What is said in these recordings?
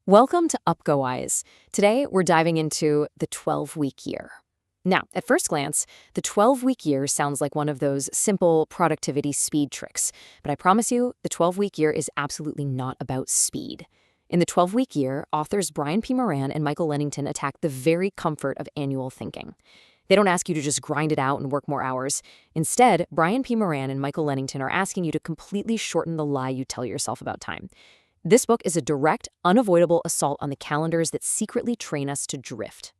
Welcome to UpGoWise. Today, we're diving into the 12-week year. Now, at first glance, the 12-week year sounds like one of those simple productivity speed tricks, but I promise you, the 12-week year is absolutely not about speed. In the 12-week year, authors Brian P. Moran and Michael Lennington attack the very comfort of annual thinking. They don't ask you to just grind it out and work more hours. Instead, Brian P. Moran and Michael Lennington are asking you to completely shorten the lie you tell yourself about time. This book is a direct, unavoidable assault on the calendars that secretly train us to drift.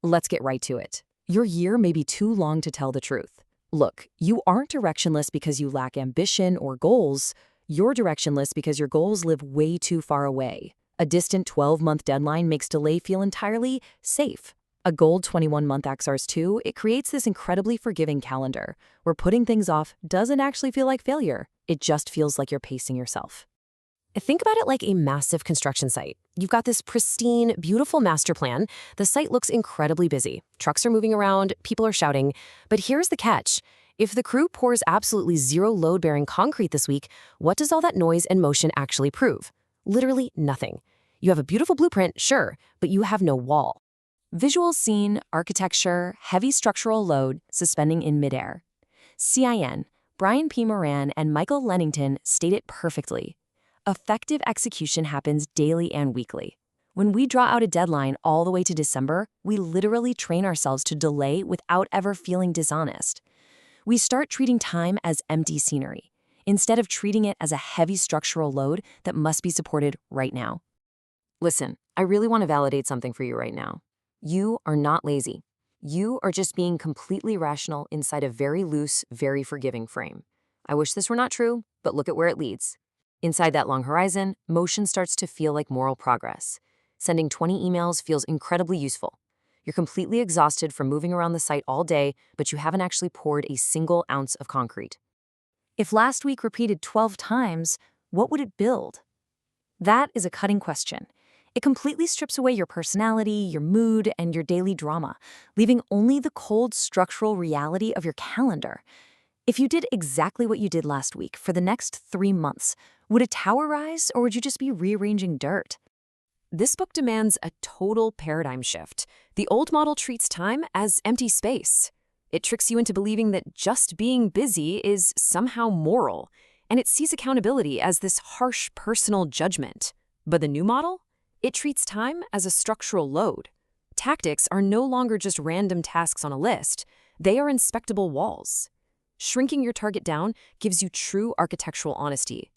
Let's get right to it. Your year may be too long to tell the truth. Look, you aren't directionless because you lack ambition or goals. You're directionless because your goals live way too far away. A distant 12-month deadline makes delay feel entirely safe. A gold 21-month XRs 2, it creates this incredibly forgiving calendar, where putting things off doesn't actually feel like failure. It just feels like you're pacing yourself. Think about it like a massive construction site. You've got this pristine, beautiful master plan. The site looks incredibly busy. Trucks are moving around, people are shouting. But here's the catch. If the crew pours absolutely zero load-bearing concrete this week, what does all that noise and motion actually prove? Literally nothing. You have a beautiful blueprint, sure, but you have no wall. Visual scene, architecture, heavy structural load suspending in midair. CIN, Brian P. Moran and Michael Lennington state it perfectly. Effective execution happens daily and weekly. When we draw out a deadline all the way to December, we literally train ourselves to delay without ever feeling dishonest. We start treating time as empty scenery, instead of treating it as a heavy structural load that must be supported right now. Listen, I really want to validate something for you right now. You are not lazy. You are just being completely rational inside a very loose, very forgiving frame. I wish this were not true, but look at where it leads. Inside that long horizon, motion starts to feel like moral progress. Sending 20 emails feels incredibly useful. You're completely exhausted from moving around the site all day, but you haven't actually poured a single ounce of concrete. If last week repeated 12 times, what would it build? That is a cutting question. It completely strips away your personality, your mood, and your daily drama, leaving only the cold structural reality of your calendar. If you did exactly what you did last week for the next 3 months, would a tower rise or would you just be rearranging dirt? This book demands a total paradigm shift. The old model treats time as empty space. It tricks you into believing that just being busy is somehow moral, and it sees accountability as this harsh personal judgment. But the new model? It treats time as a structural load. Tactics are no longer just random tasks on a list. They are inspectable walls. Shrinking your target down gives you true architectural honesty.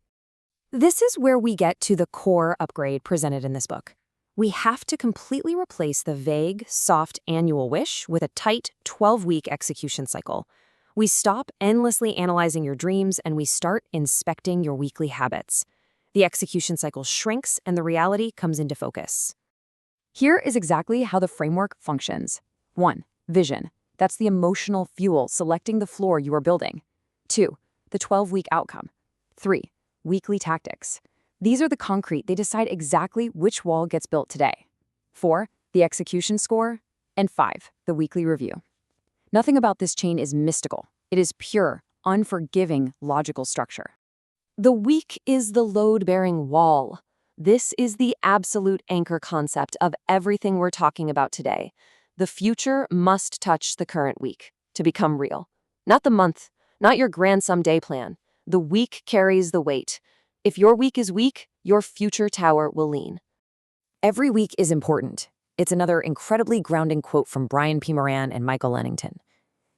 This is where we get to the core upgrade presented in this book. We have to completely replace the vague, soft annual wish with a tight 12-week execution cycle. We stop endlessly analyzing your dreams and we start inspecting your weekly habits. The execution cycle shrinks and the reality comes into focus. Here is exactly how the framework functions. 1. Vision. That's the emotional fuel selecting the floor you are building. 2. The 12-week outcome. 3. Weekly tactics. These are the concrete. They decide exactly which wall gets built today. 4. The execution score. And 5. The weekly review. Nothing about this chain is mystical. It is pure, unforgiving, logical structure. The week is the load-bearing wall. This is the absolute anchor concept of everything we're talking about today. The future must touch the current week to become real. Not the month, not your grand someday plan. The week carries the weight. If your week is weak, your future tower will lean. Every week is important. It's another incredibly grounding quote from Brian P. Moran and Michael Lennington.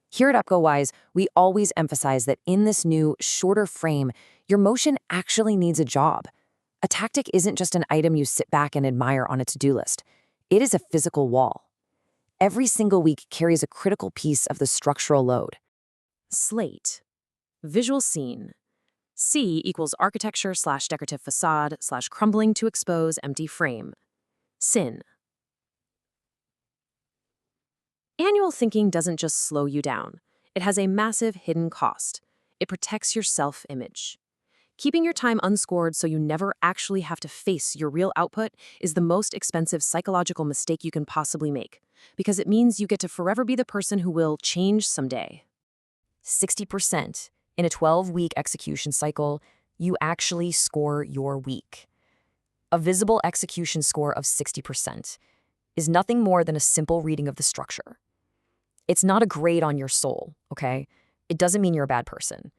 Here at UpGoWise, we always emphasize that in this new, shorter frame, your motion actually needs a job. A tactic isn't just an item you sit back and admire on a to-do list. It is a physical wall. Every single week carries a critical piece of the structural load. Slate. Visual scene. C equals architecture/decorative facade/crumbling to expose empty frame. Sin. Annual thinking doesn't just slow you down. It has a massive hidden cost. It protects your self-image. Keeping your time unscored so you never actually have to face your real output is the most expensive psychological mistake you can possibly make, because it means you get to forever be the person who will change someday. 60%. In a 12-week execution cycle, you actually score your week. A visible execution score of 60% is nothing more than a simple reading of the structure. It's not a grade on your soul, okay? It doesn't mean you're a bad person.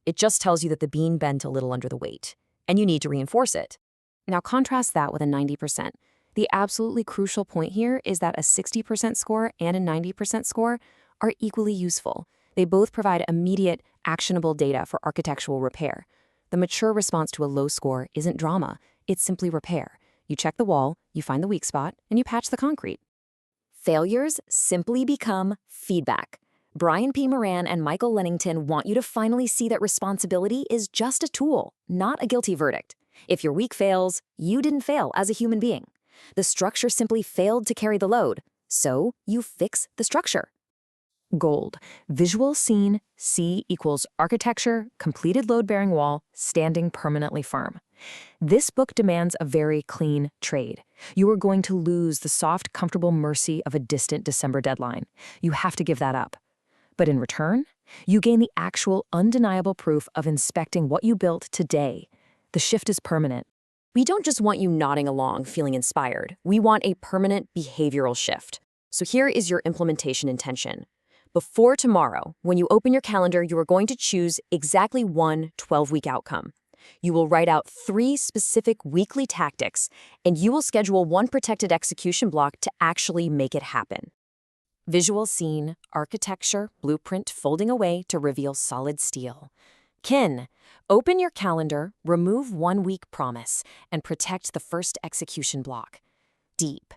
It just tells you that the bean bent a little under the weight, and you need to reinforce it. Now contrast that with a 90%. The absolutely crucial point here is that a 60% score and a 90% score are equally useful. They both provide immediate, actionable data for architectural repair. The mature response to a low score isn't drama, it's simply repair. You check the wall, you find the weak spot, and you patch the concrete. Failures simply become feedback. Brian P. Moran and Michael Lennington want you to finally see that responsibility is just a tool, not a guilty verdict. If your week fails, you didn't fail as a human being. The structure simply failed to carry the load, so you fix the structure. Gold. Visual scene, C equals architecture, completed load-bearing wall, standing permanently firm. This book demands a very clean trade. You are going to lose the soft, comfortable mercy of a distant December deadline. You have to give that up. But in return, you gain the actual, undeniable proof of inspecting what you built today. The shift is permanent. We don't just want you nodding along, feeling inspired. We want a permanent behavioral shift. So here is your implementation intention. Before tomorrow, when you open your calendar, you are going to choose exactly one 12-week outcome. You will write out 3 specific weekly tactics, and you will schedule one protected execution block to actually make it happen. Visual scene, architecture, blueprint folding away to reveal solid steel. Kin, open your calendar, remove 1-week promise, and protect the first execution block. Deep.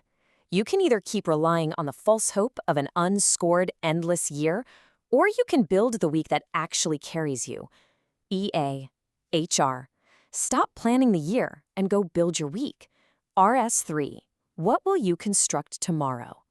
You can either keep relying on the false hope of an unscored, endless year, or you can build the week that actually carries you. EA. HR. Stop planning the year and go build your week. RS3. What will you construct tomorrow?